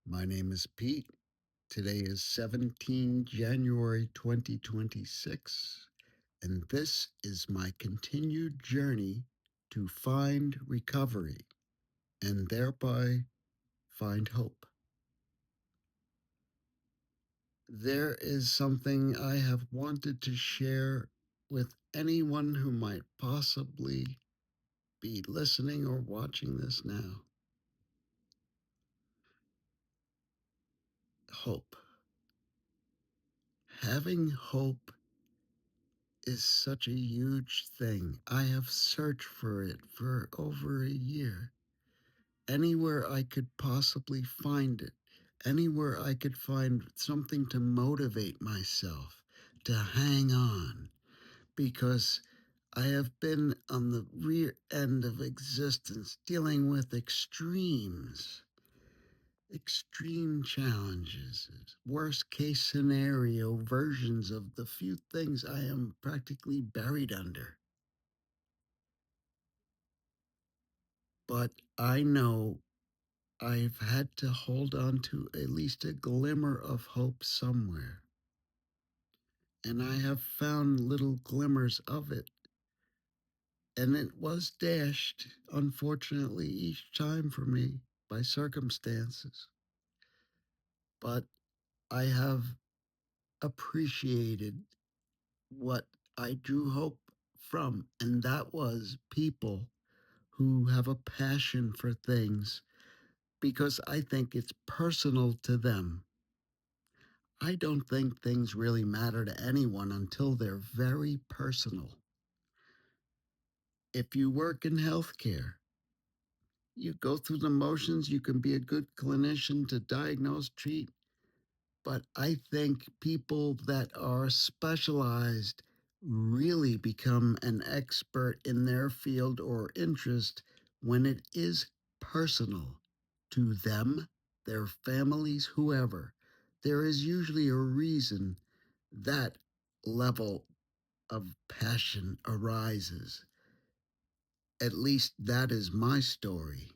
My name is Pete. Today is 17 January 2026, and this is my continued journey to find recovery and thereby find hope. There is something I have wanted to share with anyone who might possibly be listening or watching this now. Hope. Having hope is such a huge thing. I have searched for it for over a year. Anywhere I could possibly find it, anywhere I could find something to motivate myself to hang on, because I have been on the rear end of existence dealing with extreme challenges, worst case scenario versions of the few things I am practically buried under. But I know I've had to hold on to at least a glimmer of hope somewhere. And I have found little glimmers of it. And it was dashed, unfortunately, each time for me by circumstances. But I have appreciated what I drew hope from, and that was people who have a passion for things because I think it's personal to them. I don't think things really matter to anyone until they're very personal. If you work in healthcare, you go through the motions, you can be a good clinician to diagnose, treat, but I think people that are specialized really become an expert in their field or interest when it is personal to them, their families, whoever. There is usually a reason that level of passion arises. At least that is my story.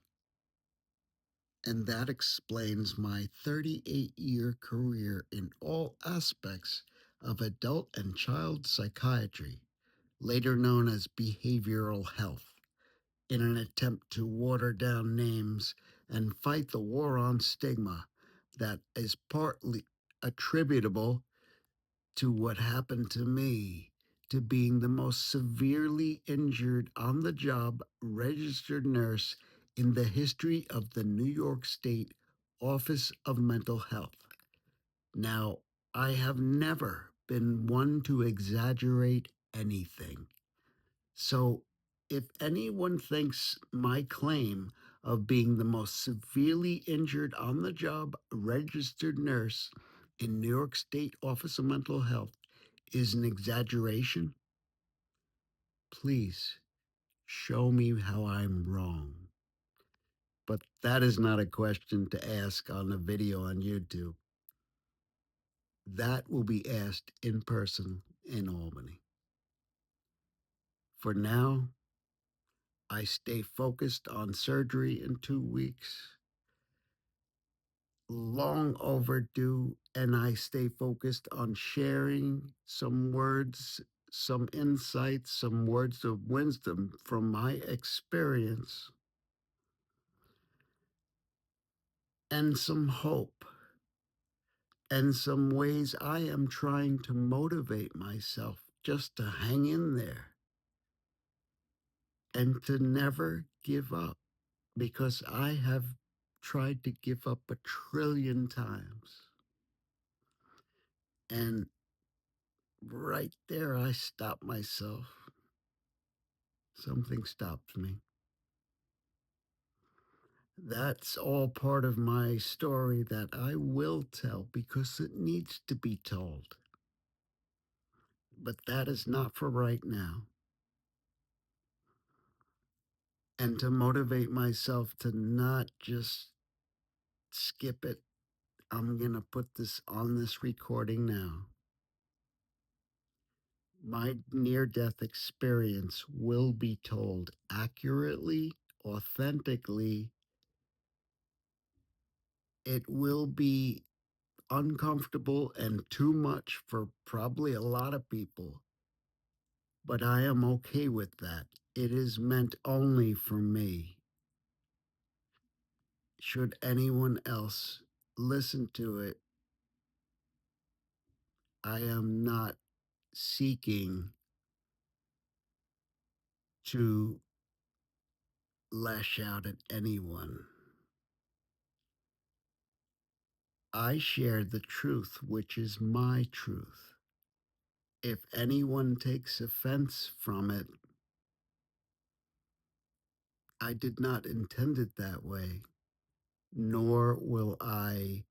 And that explains my 38-year career in all aspects of adult and child psychiatry, later known as behavioral health, in an attempt to water down names and fight the war on stigma that is partly attributable to what happened to me, to being the most severely injured on the job registered nurse in the history of the New York State Office of Mental Health. Now, I have never been one to exaggerate anything. So, if anyone thinks my claim of being the most severely injured on the job registered nurse in New York State Office of Mental Health is an exaggeration, please show me how I'm wrong. But that is not a question to ask on a video on YouTube. That will be asked in person in Albany. For now, I stay focused on surgery in 2 weeks, long overdue, and I stay focused on sharing some words, some insights, some words of wisdom from my experience, and some hope, and some ways I am trying to motivate myself just to hang in there and to never give up, because I have tried to give up a trillion times. And right there, I stopped myself. Something stopped me. That's all part of my story that I will tell because it needs to be told. But that is not for right now. And to motivate myself to not just skip it, I'm going to put this on this recording now. My near death experience will be told accurately, authentically, It will be uncomfortable and too much for probably a lot of people, but I am okay with that. It is meant only for me. Should anyone else listen to it, I am not seeking to lash out at anyone. I share the truth, which is my truth. If anyone takes offense from it, I did not intend it that way, nor will I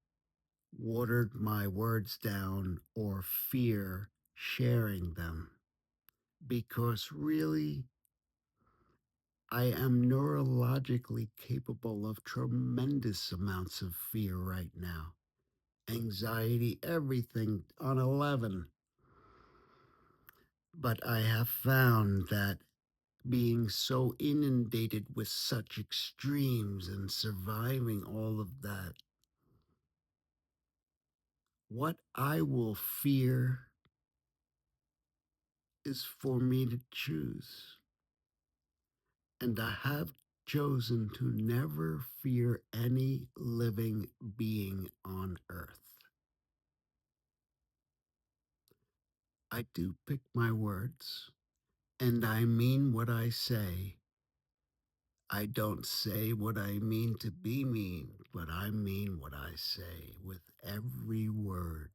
water my words down or fear sharing them. Because really, I am neurologically capable of tremendous amounts of fear right now. Anxiety, everything on 11. But I have found that being so inundated with such extremes and surviving all of that, what I will fear is for me to choose. And I have chosen to never fear any living being on earth. I do pick my words, and I mean what I say. I don't say what I mean to be mean, but I mean what I say with every word.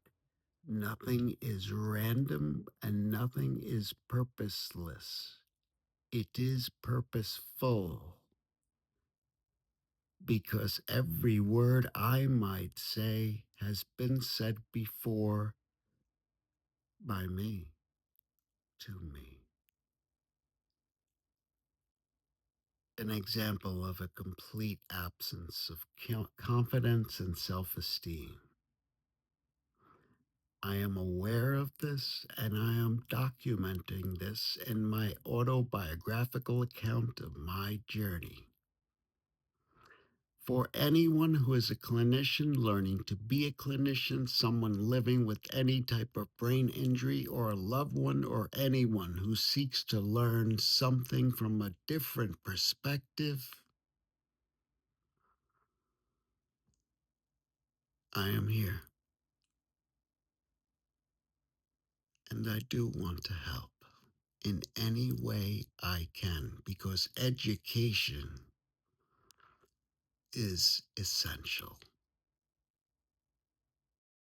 Nothing is random and nothing is purposeless. It is purposeful because every word I might say has been said before by me to me. An example of a complete absence of confidence and self esteem. I am aware of this and I am documenting this in my autobiographical account of my journey. For anyone who is a clinician learning to be a clinician, someone living with any type of brain injury, or a loved one, or anyone who seeks to learn something from a different perspective, I am here. And I do want to help in any way I can because education is essential.